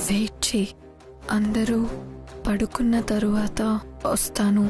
Wait చేయి, అందరూ పడుకున్న తరువాత వస్తాను.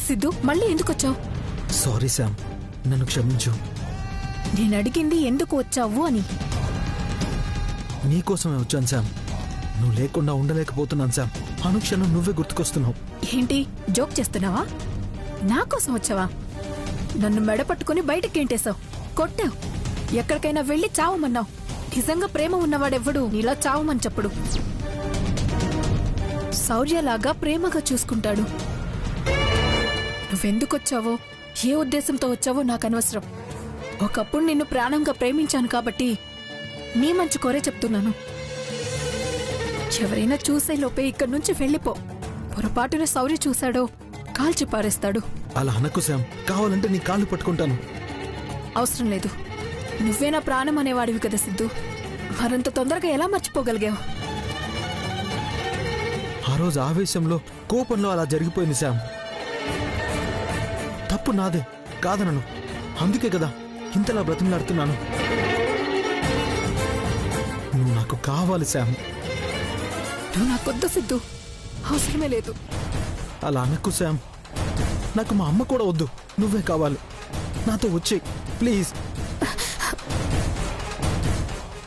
సిద్ధు, మళ్ళీ ఎందుకు వచ్చావు? సారీ శామ్, నన్ను క్షమించు. నేను అడిగింది ఎందుకు వచ్చావు అని. నీకోసమే వచ్చాను శామ్. నువ్వు లేకుండా ఉండలేకపోతున్నాను శామ్. అనుక్షణం నువ్వే గుర్తుకొస్తున్నావు. ఏంటి జోక్ చేస్తున్నావా? నా కోసం వచ్చావా? నన్ను మెడ పట్టుకుని బయటకి గెంటేశావు, కొట్టావు, ఎక్కడికైనా వెళ్లి చావమన్నావు. నిజంగా ప్రేమ ఉన్నవాడెవ్వడు నీలా చావమని చెప్పడు. శౌర్యలాగా ప్రేమగా చూసుకుంటాడు. నువ్వెందుకొచ్చావో, ఏ ఉద్దేశంతో వచ్చావో నాకు అనవసరం. ఒకప్పుడు నిన్ను ప్రాణంగా ప్రేమించాను కాబట్టి నీ మంచి కోరే చెప్తున్నాను. ఎవరైనా చూసే లోపే ఇక్కడి నుంచి వెళ్ళిపో. పొరపాటున శౌర్య చూశాడో కాల్చి పారేస్తాడు. అలా అనకు శామ్, కావాలంటే నీ కాళ్ళు పట్టుకుంటాను. అవసరం లేదు, నువ్వే నా ప్రాణం అనేవాడివి కదా సిద్ధు. మరంత తొందరగా ఎలా మర్చిపోగలిగావు? ఆ రోజు ఆవేశంలో, కోపంలో అలా జరిగిపోయింది శామ్. తప్పు నాదే కాదనను. అందుకే కదా ఇంతలా బ్రతిమలాడుతున్నాను. నువ్వు నాకు కావాలి శామ్. నువ్వు నాకొద్దు సిద్ధు, అవసరమే లేదు. అలా అనకు శామ్. నాకు మా అమ్మ కూడా వద్దు, నువ్వే కావాలి. నాతో వచ్చే ప్లీజ్.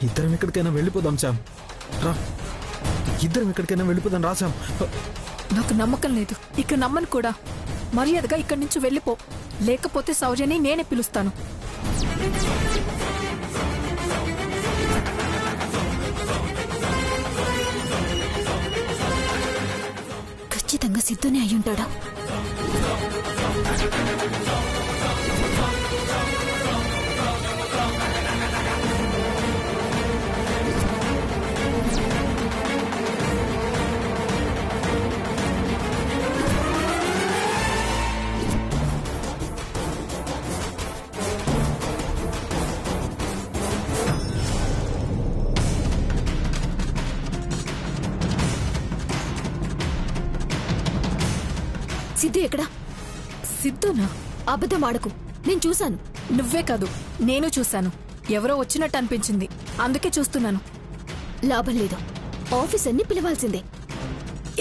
ఇద్దరం ఎక్కడికైనా వెళ్ళిపోదాం శామ్. రా, ఇద్దరం ఎక్కడికైనా వెళ్ళిపోదాం రా శామ్. నాకు నమ్మకం లేదు, ఇక నమ్మను కూడా. మర్యాదగా ఇక్కడి నుంచి వెళ్ళిపో, లేకపోతే శౌర్యని నేనే పిలుస్తాను. ఖచ్చితంగా సిద్ధునే అయ్యుంటాడా? సిద్ధు ఎక్కడా? సిద్ధునా? అబద్ధం ఆడకు, నేను చూశాను. నువ్వే కాదు, నేను చూశాను. ఎవరో వచ్చినట్టు అనిపించింది, అందుకే చూస్తున్నాను. లాభం లేదు, ఆఫీసర్ని పిలవాల్సిందే.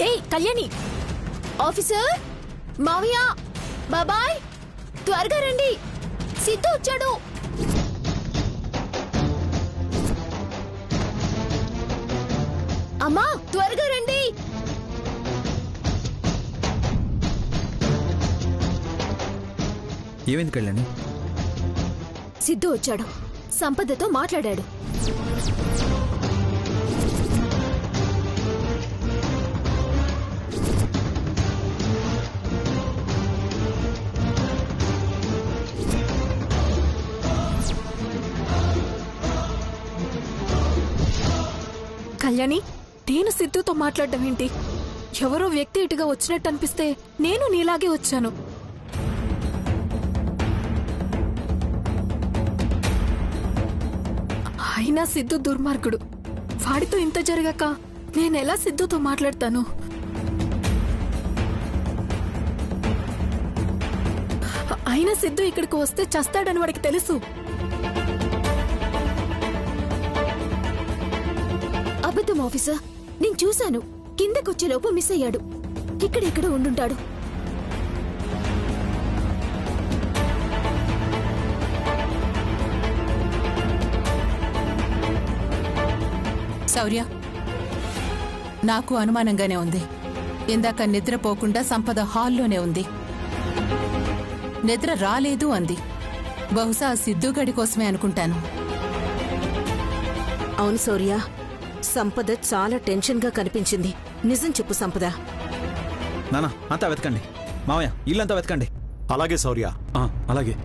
ఏయ్ కళ్యాణి! ఆఫీసర్, మావయ్య, బాబాయ్, త్వరగా రండి, సిద్ధు వచ్చాడు. అమ్మా త్వరగా రండి. ఏమైంది కళ్యాణి? సిద్ధు వచ్చాడు, సంపదతో మాట్లాడాడు. కళ్యాణి, నేను సిద్ధుతో మాట్లాడడం ఏంటి? ఎవరో వ్యక్తి ఇటుగా వచ్చినట్టు అనిపిస్తే నేను నీలాగే వచ్చాను. అయినా సిద్ధు దుర్మార్గుడు. వాడితో ఇంత జరగాక నేనెలా సిద్ధుతో మాట్లాడతాను? అయినా సిద్ధు ఇక్కడికి వస్తే చస్తాడని వాడికి తెలుసు. అబద్ధం ఆఫీసర్, నేను చూశాను. కిందకొచ్చేలోపు మిస్ అయ్యాడు. ఇక్కడెక్కడ ఉండుంటాడు. శౌర్య, నాకు అనుమానంగానే ఉంది. ఇందాక నిద్రపోకుండా సంపద హాల్లోనే ఉంది. నిద్ర రాలేదు అంది. బహుశా సిద్ధుగడి కోసమే అనుకుంటాను. అవును శౌర్య, సంపద చాలా టెన్షన్గా కనిపించింది. నిజం చెప్పు సంపద. నానా అంతా వెతకండి, మావయ్య ఇల్లంతా వెతకండి. అలాగే శౌర్య. అలాగే.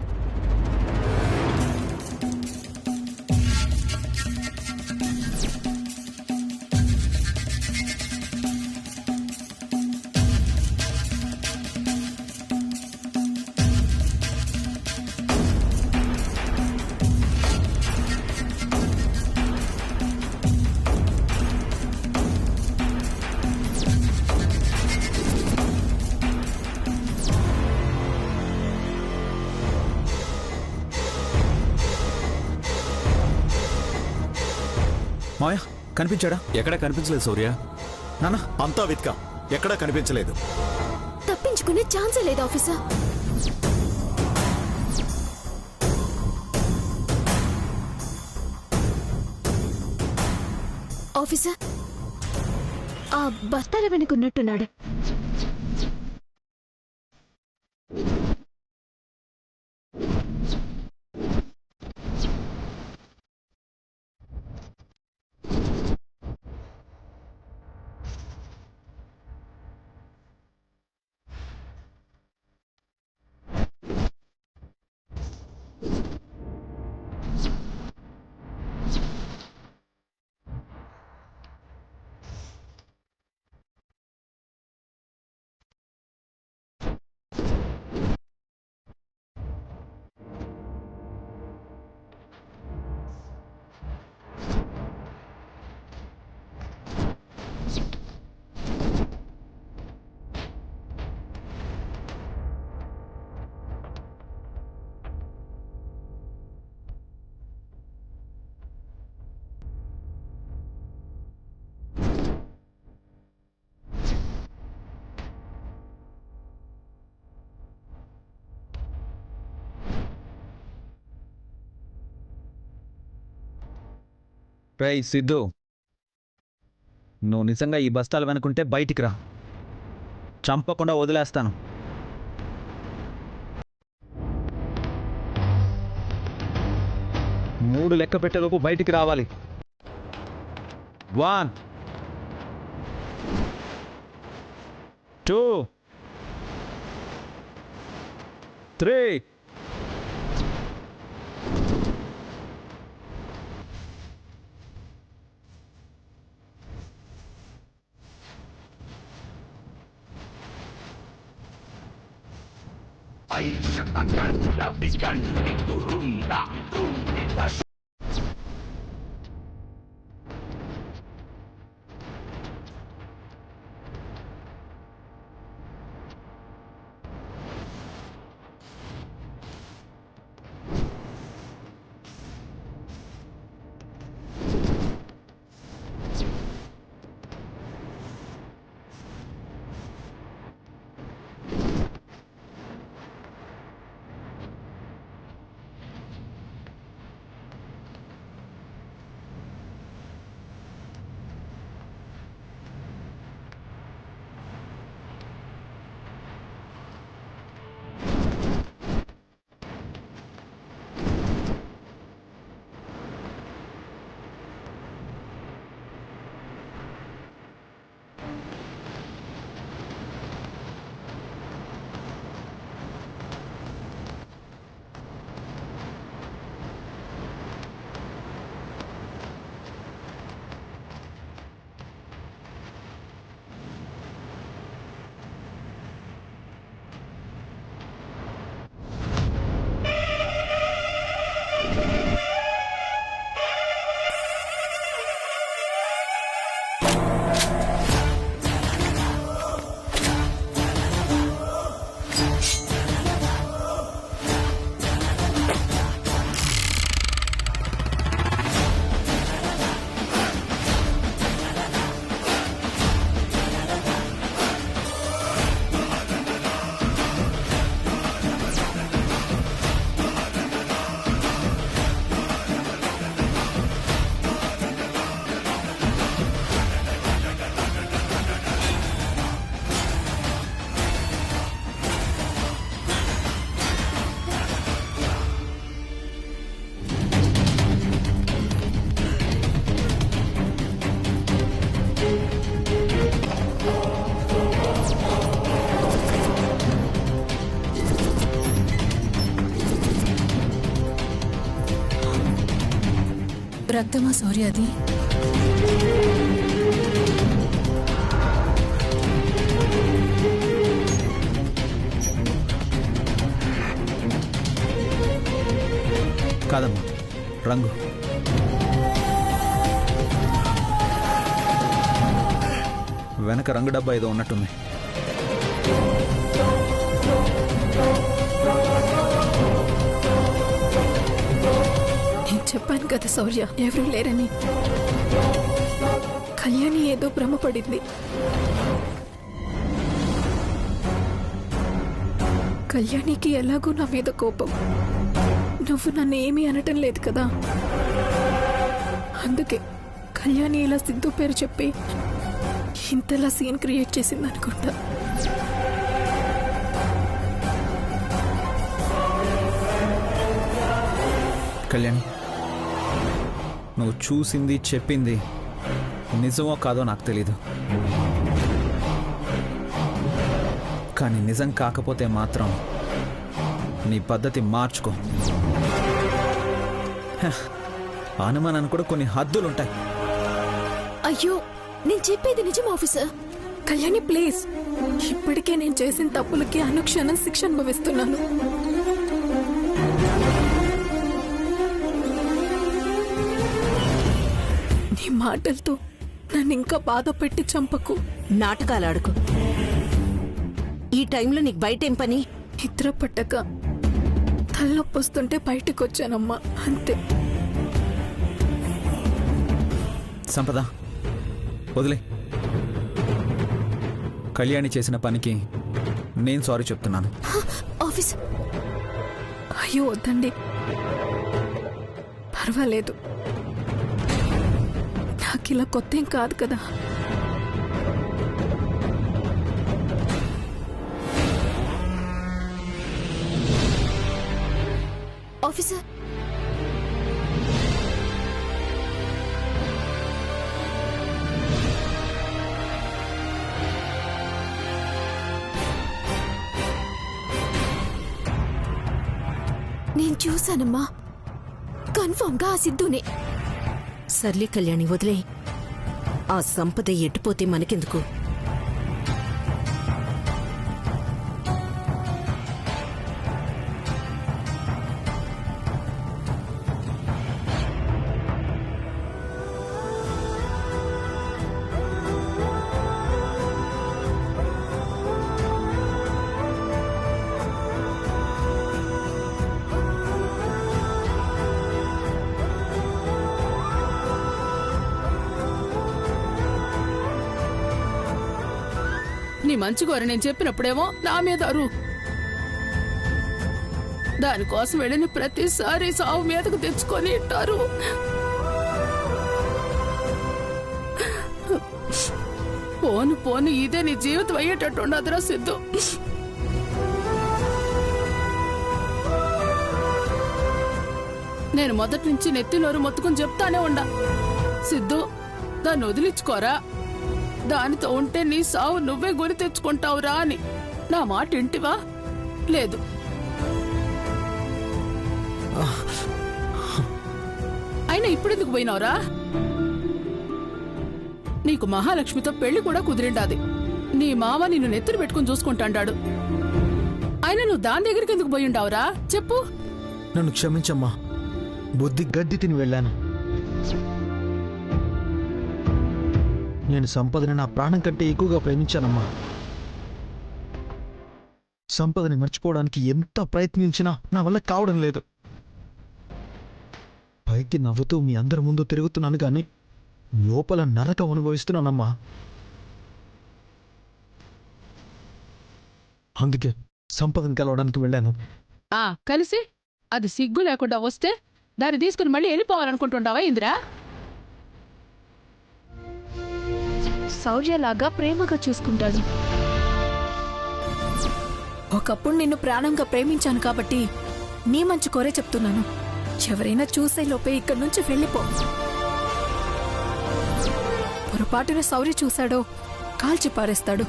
మావయ్య కనిపించాడా? ఎక్కడా కనిపించలేదు శౌర్య. నానా అంతా వెతికా, ఎక్కడా కనిపించలేదు. తప్పించుకునే ఛాన్సే లేదు ఆఫీసర్. ఆఫీసర్, ఆ బస్తాల వెనుకున్నట్టున్నాడు. రేయ్ సిద్ధు, నువ్వు నిజంగా ఈ బస్తాలు వెనుకుంటే బయటికి రా, చంపకుండా వదిలేస్తాను. మూడు లెక్క పెట్టేలోపు బయటికి రావాలి. 1 2 3. రక్తమా శౌర్య అది? కాదమ్మా, రంగు. వెనక రంగు డబ్బా ఏదో ఉన్నట్టుంది. నేను చెప్పాను కదా శౌర్య, ఎవరూ లేరని. కళ్యాణి ఏదో భ్రమపడింది. కళ్యాణికి ఎలాగో నా మీద కోపం. నువ్వు నన్ను ఏమీ అనటం లేదు కదా, అందుకే కళ్యాణి ఇలా సిద్ధు పేరు చెప్పి ఇంతలా సీన్ క్రియేట్ చేసింది అనుకుంటా. కళ్యాణి, నువ్వు చూసింది చెప్పింది నిజమో కాదో నాకు తెలీదు, కానీ నిజం కాకపోతే మాత్రం నీ పద్ధతి మార్చుకో. అనుమానానికి కూడా కొన్ని హద్దులుంటాయి. అయ్యో, నేను చెప్పేది నిజం ఆఫీసర్. కళ్యాణి ప్లీజ్, ఇప్పటికే నేను చేసిన తప్పులకి అనుక్షణం శిక్ష అనుభవిస్తున్నాను. నీ మాటలతో నన్ను ఇంకా బాధ పెట్టి చంపకు. నాటకాలాడుకు. ఈ టైంలో నీకు బయటేం పని? నిద్ర పట్టక తలనొప్పి వస్తుంటే బయటకు వచ్చానమ్మా, అంతే. సంపద, వదిలే. కళ్యాణి చేసిన పనికి నేను సారీ చెప్తున్నాను. ఆఫీస్ అయ్యో వద్దండి, పర్వాలేదు. నాకు ఇలా కొత్త ఏం కాదు కదా. ఆఫీసర్, నేను చూశానమ్మా, కన్ఫర్మ్ గా ఆ సిద్ధునే. సర్లే కళ్యాణి, వదిలే. ఆ సంపద ఎట్టుపోతే మనకెందుకు? నీ మంచి కోరి నేను చెప్పినప్పుడేమో నా మీద అరు. దానికోసం వెళ్ళిన ప్రతిసారి సావు మీదకు తెచ్చుకొని ఇట్టారు. పోను పోను ఇదే నీ జీవితం అయ్యేటట్టు ఉండదురా సిద్ధు. నేను మొదటి నుంచి నెత్తి నోరు మొత్తుకుని చెప్తానే ఉండా, సిద్ధు దాన్ని వదిలించుకోరా, దానితో ఉంటే నీ సావు నువ్వే గురి తెచ్చుకుంటావురా అని. నా మాట ఇంటివా? లేదు. అయినా ఇప్పుడెందుకు పోయినావురా? నీకు మహాలక్ష్మితో పెళ్లి కూడా కుదిరిండాది. నీ మామ నిన్ను నెత్తురు పెట్టుకుని చూసుకుంటాడాడు. అయినా నువ్వు దాని దగ్గరికి ఎందుకు పోయిండావురా? చెప్పు. నన్ను క్షమించమ్మా, బుద్ధి గడ్డి తిని వెళ్ళాను. నేను సంపదని నా ప్రాణం కంటే ఎక్కువగా ప్రేమించానమ్మా. సంపదని మర్చిపోవడానికి ఎంత ప్రయత్నించినా నా వల్ల కావడం లేదు. పైకి నవ్వుతూ మీ అందరి ముందు తిరుగుతున్నాను కానీ లోపల నరకం అనుభవిస్తున్నానమ్మా. అందుకే సంపదని కలవడానికి వెళ్ళాను. కలిసి అది సిగ్గు లేకుండా వస్తే దాన్ని తీసుకుని మళ్ళీ వెళ్ళిపోవాలనుకుంటుంటావా ఇందిరా? శౌర్యలాగా ప్రేమగా చూసుకుంటాడు. ఒకప్పుడు నిన్ను ప్రాణంగా ప్రేమించాను కాబట్టి నీ మంచి కోరే చెప్తున్నాను. ఎవరైనా చూసే లోపే ఇక్కడి నుంచి వెళ్ళిపో. పొరపాటున శౌర్య చూశాడో కాల్చి పారేస్తాడు.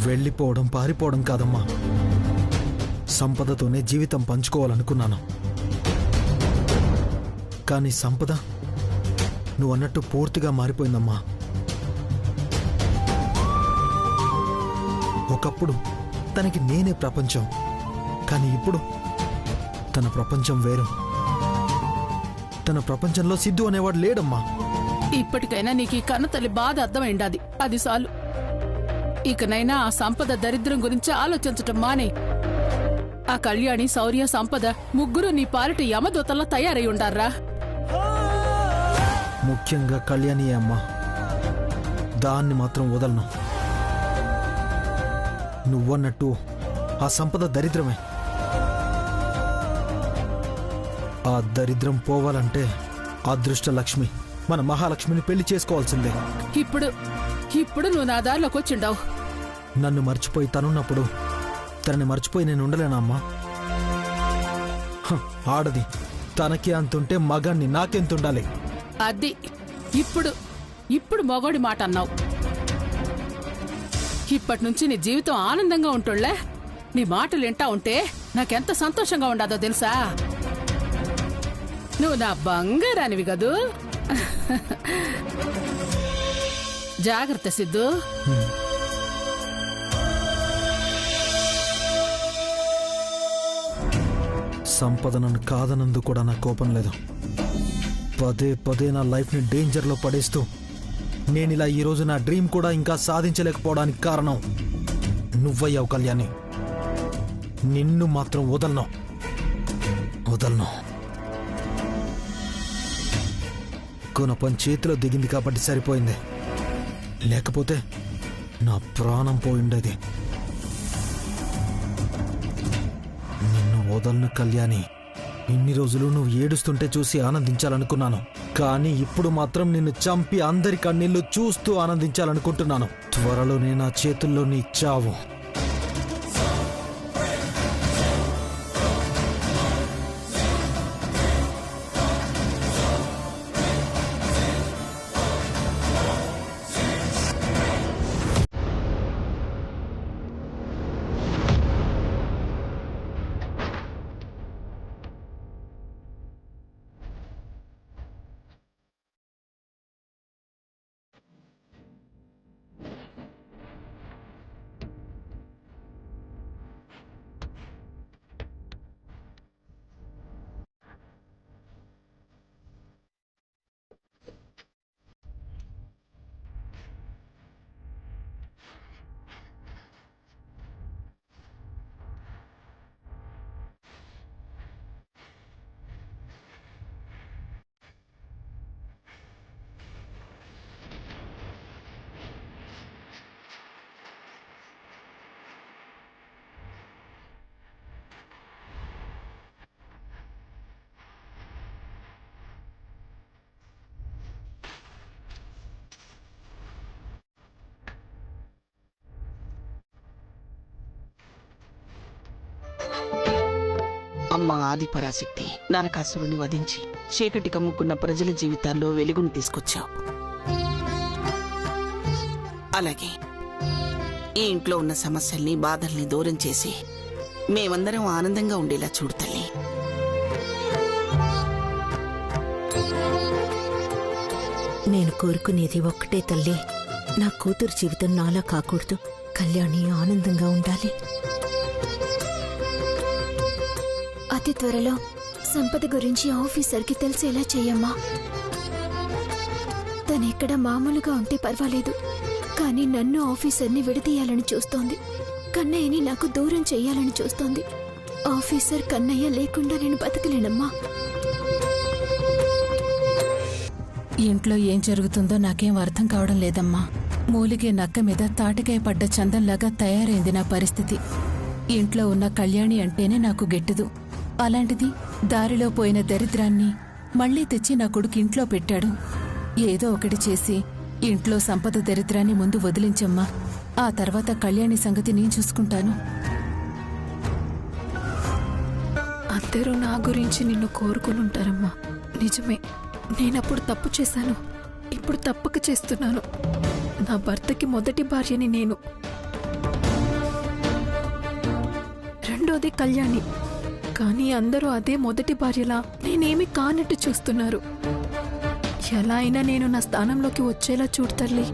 వెళ్ళిపోవడం పారిపోవడం కాదమ్మా, సంపదతోనే జీవితం పంచుకోవాలనుకున్నాను. కానీ సంపద నువ్వు అన్నట్టు పూర్తిగా మారిపోయిందమ్మా. ఒకప్పుడు తనకి నేనే ప్రపంచం, కానీ ఇప్పుడు తన ప్రపంచం వేరు. తన ప్రపంచంలో సిద్ధు అనేవాడు లేడమ్మా. ఇప్పటికైనా నీకు ఈ కన్న తల్లి బాధ అర్థమైండాది, అది చాలు. ఇకనైనా ఆ సంపద దరిద్రం గురించి ఆలోచించటం మానే. ఆ కళ్యాణి, శౌర్య, సంపద ముగ్గురు నీ పాలిట యమదూతల్లా తయారై ఉండారా. ముఖ్యంగా కళ్యాణి అమ్మా, దాన్ని మాత్రం వదలను. నువ్వన్నట్టు ఆ సంపద దరిద్రమే. ఆ దరిద్రం పోవాలంటే అదృష్ట లక్ష్మి, మన మహాలక్ష్మిని పెళ్లి చేసుకోవాల్సిందే. ఇప్పుడు నువ్వు నా దారిలోకి వచ్చిండావు. నన్ను మర్చిపోయి తనున్నప్పుడు తనని మర్చిపోయి నేను ఉండలేనా అమ్మా? ఆడది తనకి అంతుంటే మగాన్ని నాకెంతుండాలి? అది ఇప్పుడు మొగోడి మాట అన్నావు. ఇప్పటి నుంచి నీ జీవితం ఆనందంగా ఉంటుండే. నీ మాటలు వింటా ఉంటే నాకెంత సంతోషంగా ఉండదో తెలుసా. నువ్వు నా బంగారానివి కదూ. జాగ్రత్త సిద్ధు. సంపద నన్ను కాదనందు కూడా నా కోపం లేదు. పదే పదే నా లైఫ్ని డేంజర్లో పడేస్తూ నేనిలా ఈరోజు నా డ్రీమ్ కూడా ఇంకా సాధించలేకపోవడానికి కారణం నువ్వయ్యావు కళ్యాణి. నిన్ను మాత్రం వదలను. గుణపం చేతిలో దిగింది కాబట్టి సరిపోయింది, లేకపోతే నా ప్రాణం పోయిండేది. నిన్ను వదలను కళ్యాణి. ఇన్ని రోజులు నువ్వు ఏడుస్తుంటే చూసి ఆనందించాలనుకున్నాను, కానీ ఇప్పుడు మాత్రం నిన్ను చంపి అందరి కన్నీళ్లు చూస్తూ ఆనందించాలనుకుంటున్నాను. త్వరలోనే నా చేతుల్లో నీ చావు. అమ్మ ఆదిపరాశక్తి, నరకాసురుని వధించి చీకటి కమ్ముకున్న ప్రజల జీవితాల్లో వెలుగును తీసుకొచ్చావు. అలాగే ఈ ఇంట్లో ఉన్న సమస్యల్ని, బాధల్ని దూరం చేసి మేమందరం ఆనందంగా ఉండేలా చూడు తల్లి. నేను కోరుకునేది ఒక్కటే తల్లి, నా కూతురు జీవితం నాలా కాకూడదు. కళ్యాణి ఆనందంగా ఉండాలి. అతి త్వరలో సంపద గురించి ఆఫీసర్కి తెలిసేలా చెయ్యమ్మా. తనెక్కడ మామూలుగా ఉంటే పర్వాలేదు, కానీ నన్ను ఆఫీసర్ని విడదీయాలని చూస్తోంది. కన్నయ్యని నాకు దూరం చెయ్యాలని చూస్తోంది. ఆఫీసర్ కన్నయ్య లేకుండా నేను బతకలేనమ్మా. ఇంట్లో ఏం జరుగుతుందో నాకేం అర్థం కావడం లేదమ్మా. మూలిగే నక్క మీద తాటికాయ పడ్డ చందంలాగా తయారైంది నా పరిస్థితి. ఇంట్లో ఉన్న కళ్యాణి అంటేనే నాకు గెట్టదు. అలాంటిది దారిలో పోయిన దరిద్రాన్ని మళ్లీ తెచ్చి నా కొడుకు ఇంట్లో పెట్టాడు. ఏదో ఒకటి చేసి ఇంట్లో సంపద దరిద్రాన్ని ముందు వదిలించమ్మా. ఆ తర్వాత కళ్యాణి సంగతి నేను చూసుకుంటాను. అందరూ నా గురించి నిన్ను కోరుకుని ఉంటారమ్మా. నిజమే, నేనప్పుడు తప్పు చేశాను, ఇప్పుడు తప్పక చేస్తున్నాను. నా భర్తకి మొదటి భార్యని నేను, రెండోది కళ్యాణి. కానీ అందరూ అదే మొదటి భార్యలా నేనేమి కానట్టు చూస్తున్నారు. ఎలా అయినా నేను నా స్థానంలోకి వచ్చేలా చూడు తల్లి.